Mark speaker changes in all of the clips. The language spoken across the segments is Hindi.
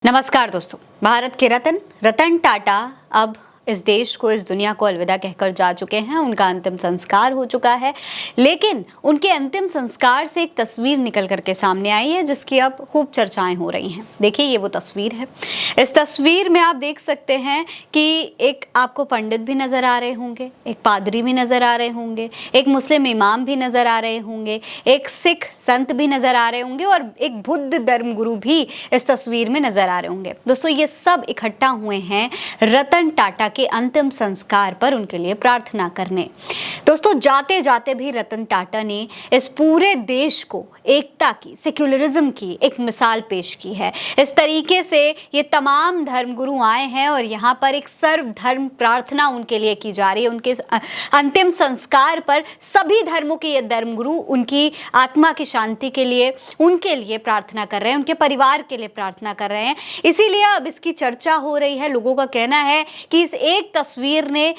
Speaker 1: नमस्कार दोस्तों। भारत के रतन टाटा अब इस देश को, इस दुनिया को अलविदा कहकर जा चुके हैं। उनका अंतिम संस्कार हो चुका है, लेकिन उनके अंतिम संस्कार से एक तस्वीर निकल करके सामने आई है जिसकी अब खूब चर्चाएं हो रही हैं। देखिए, ये वो तस्वीर है। इस तस्वीर में आप देख सकते हैं कि एक आपको पंडित भी नजर आ रहे होंगे, एक पादरी भी नजर आ रहे होंगे, एक मुस्लिम इमाम भी नजर आ रहे होंगे, एक सिख संत भी नजर आ रहे होंगे और एक बुद्ध धर्मगुरु भी इस तस्वीर में नजर आ रहे होंगे। दोस्तों, ये सब इकट्ठा हुए हैं रतन टाटा के अंतिम संस्कार पर उनके लिए प्रार्थना करने। दोस्तों, जाते जाते भी रतन टाटा ने इस पूरे देश को एकता की, सेक्युलरिज्म की एक मिसाल पेश की है। इस तरीके से ये तमाम धर्मगुरु आए हैं और यहाँ पर एक सर्वधर्म प्रार्थना उनके लिए की जा रही है। उनके अंतिम संस्कार पर सभी धर्मों के ये धर्मगुरु उनकी आत्मा की शांति के लिए, उनके लिए प्रार्थना कर रहे हैं, उनके परिवार के लिए प्रार्थना कर रहे हैं। इसीलिए अब इसकी चर्चा हो रही है। लोगों का कहना है कि इस एक तस्वीर ने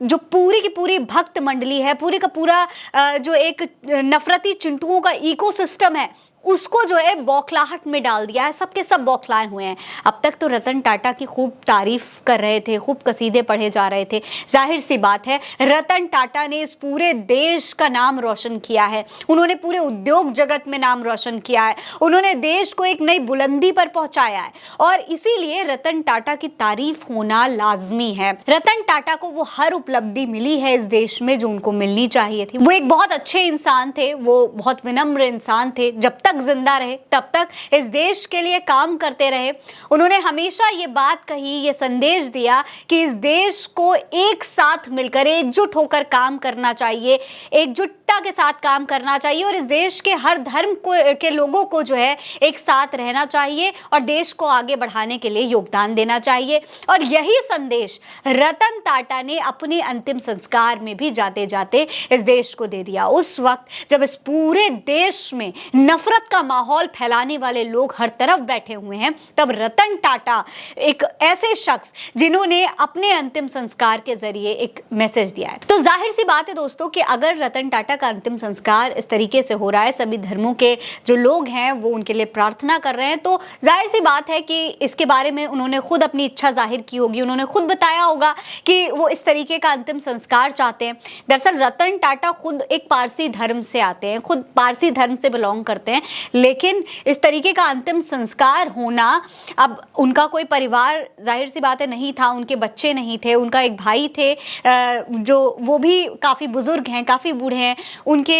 Speaker 1: जो पूरी की पूरी भक्त मंडली है, पूरी का पूरा जो एक नफरती चिंटुओं का इकोसिस्टम है, उसको जो है बौखलाहट में डाल दिया है। सबके सब बौखलाए हुए हैं। अब तक तो रतन टाटा की खूब तारीफ कर रहे थे, खूब कसीदे पढ़े जा रहे थे। जाहिर सी बात है, रतन टाटा ने इस पूरे देश का नाम रोशन किया है। उन्होंने पूरे उद्योग जगत में नाम रोशन किया है। उन्होंने देश को एक नई बुलंदी पर पहुंचाया है और इसीलिए रतन टाटा की तारीफ होना लाजमी है। रतन टाटा को वो हर उपलब्धि मिली है इस देश में जो उनको मिलनी चाहिए थी। वो एक बहुत अच्छे इंसान थे, वो बहुत विनम्र इंसान थे। जब तक जिंदा रहे तब तक इस देश के लिए काम करते रहे। उन्होंने हमेशा ये बात कही, ये संदेश दिया कि इस देश को एक साथ मिलकर, एकजुट होकर काम करना चाहिए, एकजुटता के साथ काम करना चाहिए और इस देश के हर धर्म के लोगों को जो है एक साथ रहना चाहिए और देश को आगे बढ़ाने के लिए योगदान देना चाहिए। और यही संदेश रतन टाटा ने अपने अंतिम संस्कार में भी जाते जाते इस देश को दे दिया। उस वक्त जब इस पूरे देश में नफरत का माहौल फैलाने वाले लोग हर तरफ बैठे हुए हैं, तब रतन टाटा एक ऐसे शख्स जिन्होंने अपने अंतिम संस्कार के जरिए एक मैसेज दिया है। तो जाहिर सी बात है दोस्तों कि अगर रतन टाटा का अंतिम संस्कार इस तरीके से हो रहा है, सभी धर्मों के जो लोग हैं वो उनके लिए प्रार्थना कर रहे हैं, तो जाहिर सी बात है कि इसके बारे में उन्होंने खुद अपनी इच्छा जाहिर की होगी। उन्होंने खुद बताया होगा कि वो इस तरीके का अंतिम संस्कार चाहते हैं। दरअसल रतन टाटा खुद एक पारसी धर्म से आते हैं, खुद पारसी धर्म से बिलोंग करते हैं, लेकिन इस तरीके का अंतिम संस्कार होना, अब उनका कोई परिवार जाहिर सी बात है नहीं था, उनके बच्चे नहीं थे, उनका एक भाई थे जो वो भी काफ़ी बुजुर्ग हैं, काफ़ी बूढ़े हैं, उनके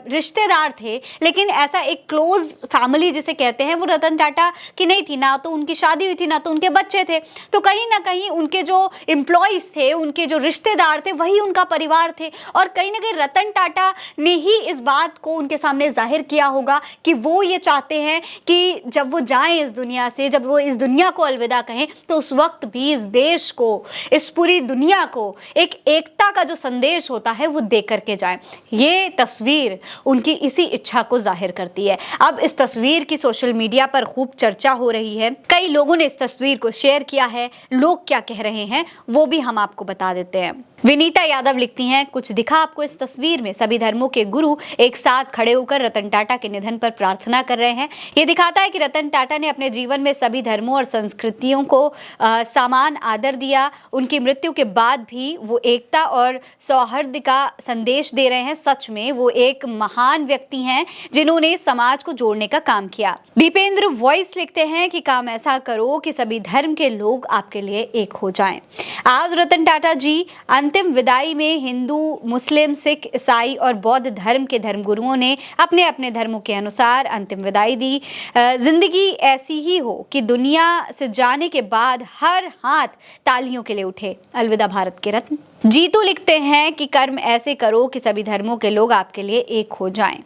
Speaker 1: रिश्तेदार थे, लेकिन ऐसा एक क्लोज फैमिली जिसे कहते हैं वो रतन टाटा की नहीं थी। ना तो उनकी शादी हुई थी, ना तो उनके बच्चे थे। तो कहीं ना कहीं उनके जो एम्प्लॉयज़ थे, उनके जो रिश्तेदार थे, वही उनका परिवार थे और कहीं ना कहीं रतन टाटा ने ही इस बात को उनके सामने जाहिर किया होगा कि वो ये चाहते हैं कि जब वो जाएं इस दुनिया से, जब वो इस दुनिया को अलविदा कहें, तो उस वक्त भी इस देश को, इस पूरी दुनिया को एक एकता का जो संदेश होता है वो दे करके जाएं। ये तस्वीर उनकी इसी इच्छा को जाहिर करती है। अब इस तस्वीर की सोशल मीडिया पर खूब चर्चा हो रही है। कई लोगों ने इस तस्वीर को शेयर किया है। लोग क्या कह रहे हैं वो भी हम आपको बता देते हैं। विनीता यादव लिखती हैं, कुछ दिखा आपको इस तस्वीर में? सभी धर्मों के गुरु एक साथ खड़े होकर रतन टाटा के निधन पर प्रार्थना कर रहे हैं। ये दिखाता है कि रतन टाटा ने अपने जीवन में सभी धर्मों और संस्कृतियों को समान आदर दिया। उनकी मृत्यु के बाद भी वो एकता और सौहार्द का संदेश दे रहे हैं। सच में वो एक महान व्यक्ति हैं जिन्होंने समाज को जोड़ने का काम किया। दीपेंद्र वॉइस लिखते हैं कि काम ऐसा करो कि सभी धर्म के लोग आपके लिए एक हो जाएं। आज रतन टाटा जी अंतिम विदाई में हिंदू, मुस्लिम, सिख, ईसाई और बौद्ध धर्म के धर्मगुरुओं ने अपने अपने धर्मों के अनुसार अंतिम विदाई दी। जिंदगी ऐसी ही हो कि दुनिया से जाने के बाद हर हाथ तालियों के लिए उठे। अलविदा भारत के रत्न। जीतू लिखते हैं कि कर्म ऐसे करो कि सभी धर्मों के लोग आपके लिए एक हो जाएं।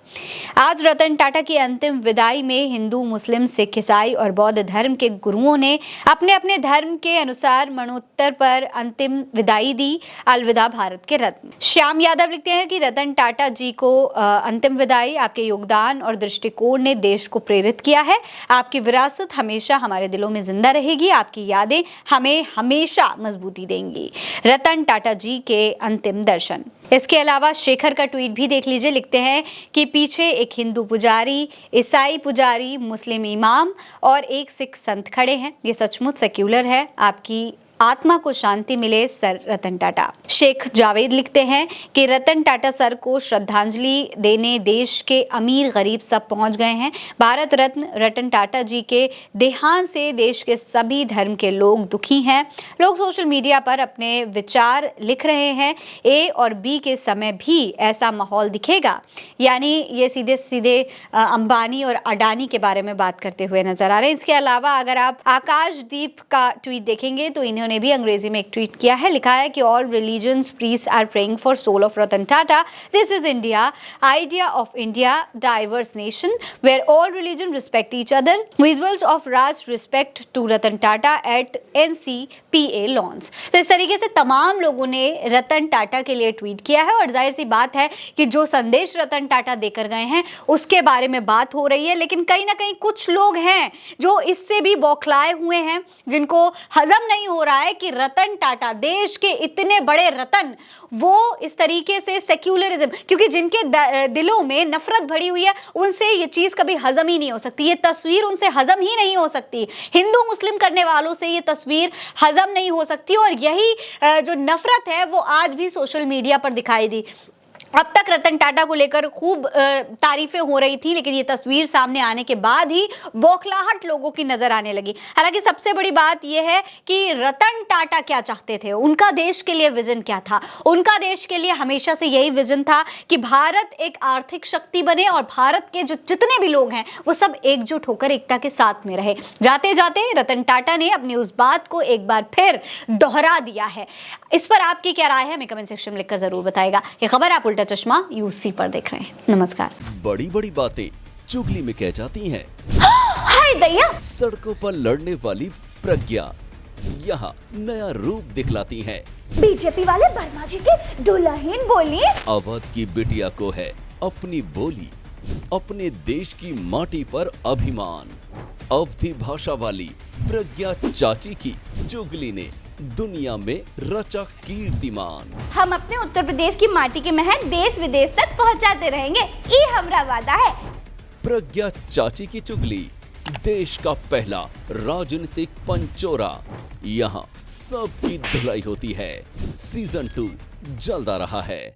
Speaker 1: आज रतन टाटा की अंतिम विदाई में हिंदू, मुस्लिम, सिख, ईसाई और बौद्ध धर्म के गुरुओं ने अपने अपने धर्म के अनुसार मरणोत्तर पर अंतिम विदाई दी। अलविदा भारत के रत्न। श्याम यादव लिखते हैं कि रतन टाटा जी को अंतिम विदाई। आपके योगदान और दृष्टिकोण ने देश को प्रेरित किया है। आपकी विरासत हमेशा हमारे दिलों में जिंदा रहेगी। आपकी यादें हमें हमेशा मजबूती देंगी। रतन टाटा जी के अंतिम दर्शन। इसके अलावा शेखर का ट्वीट भी देख लीजिए, लिखते हैं कि पीछे एक हिंदू पुजारी, ईसाई पुजारी, मुस्लिम इमाम और एक सिख संत खड़े हैं। ये सचमुच सेक्युलर है। आपकी आत्मा को शांति मिले सर रतन टाटा। शेख जावेद लिखते हैं कि रतन टाटा सर को श्रद्धांजलि देने देश के अमीर गरीब सब पहुंच गए हैं। भारत रत्न रतन टाटा जी के देहांत से देश के सभी धर्म के लोग दुखी हैं। लोग सोशल मीडिया पर अपने विचार लिख रहे हैं। ए और बी के समय भी ऐसा माहौल दिखेगा। यानी ये सीधे सीधे अंबानी और अडानी के बारे में बात करते हुए नजर आ रहे हैं। इसके अलावा अगर आप आकाशदीप का ट्वीट देखेंगे तो इन्होंने भी अंग्रेजी में एक ट्वीट किया है। लिखा है कि all religions priest are praying for soul of Ratan Tata. This is India, idea of India, diverse nation where all religion respect each other. Visuals of राष्ट्र respect to Ratan Tata at NCPA lawns. तो इस तरीके से तमाम लोगों ने रतन टाटा के लिए ट्वीट किया है और जाहिर सी बात है कि जो संदेश रतन टाटा देकर गए हैं उसके बारे में बात हो रही है। लेकिन कहीं ना कहीं कुछ लोग हैं जो इससे भी बौखलाए हुए हैं, जिनको हजम नहीं हो रहा है कि रतन टाटा, देश के इतने बड़े रतन, वो इस तरीके से सेक्युलरिज्म, क्योंकि जिनके दिलों में नफरत भरी हुई है उनसे ये चीज कभी हजम ही नहीं हो सकती। ये तस्वीर उनसे हजम ही नहीं हो सकती। हिंदू मुस्लिम करने वालों से ये तस्वीर हजम नहीं हो सकती और यही जो नफरत है वो आज भी सोशल मीडिया पर दिखाई दी। अब तक रतन टाटा को लेकर खूब तारीफें हो रही थी, लेकिन ये तस्वीर सामने आने के बाद ही बौखलाहट लोगों की नजर आने लगी। हालांकि सबसे बड़ी बात यह है कि रतन टाटा क्या चाहते थे, उनका देश के लिए विजन क्या था। उनका देश के लिए हमेशा से यही विजन था कि भारत एक आर्थिक शक्ति बने और भारत के जो जितने भी लोग हैं वो सब एकजुट होकर एकता के साथ में रहे। जाते जाते रतन टाटा ने अपनी उस बात को एक बार फिर दोहरा दिया है। इस पर आपकी क्या राय है हमें कमेंट सेक्शन में लिखकर जरूर बताएगा। ये खबर आप उल्टा चश्मा यूसी पर देख रहे हैं। नमस्कार।
Speaker 2: बड़ी बड़ी बातें चुगली में कह जाती हैं।
Speaker 1: हाय दैया।
Speaker 2: सड़कों पर लड़ने वाली प्रज्ञा यहाँ नया रूप दिखलाती हैं।
Speaker 3: बीजेपी वाले वर्मा जी के दुल्हन बोली।
Speaker 2: अवध की बिटिया को है अपनी बोली, अपने देश की माटी पर अभिमान। अवधी भाषा वाली प्रज्ञा चाची की चुगली ने दुनिया में रचा कीर्तिमान।
Speaker 3: हम अपने उत्तर प्रदेश की माटी के महक देश विदेश तक पहुंचाते रहेंगे, ये हमारा वादा है।
Speaker 2: प्रज्ञा चाची की चुगली, देश का पहला राजनीतिक पंचोरा। यहाँ सबकी धुलाई होती है। सीजन 2 जल्द आ रहा है।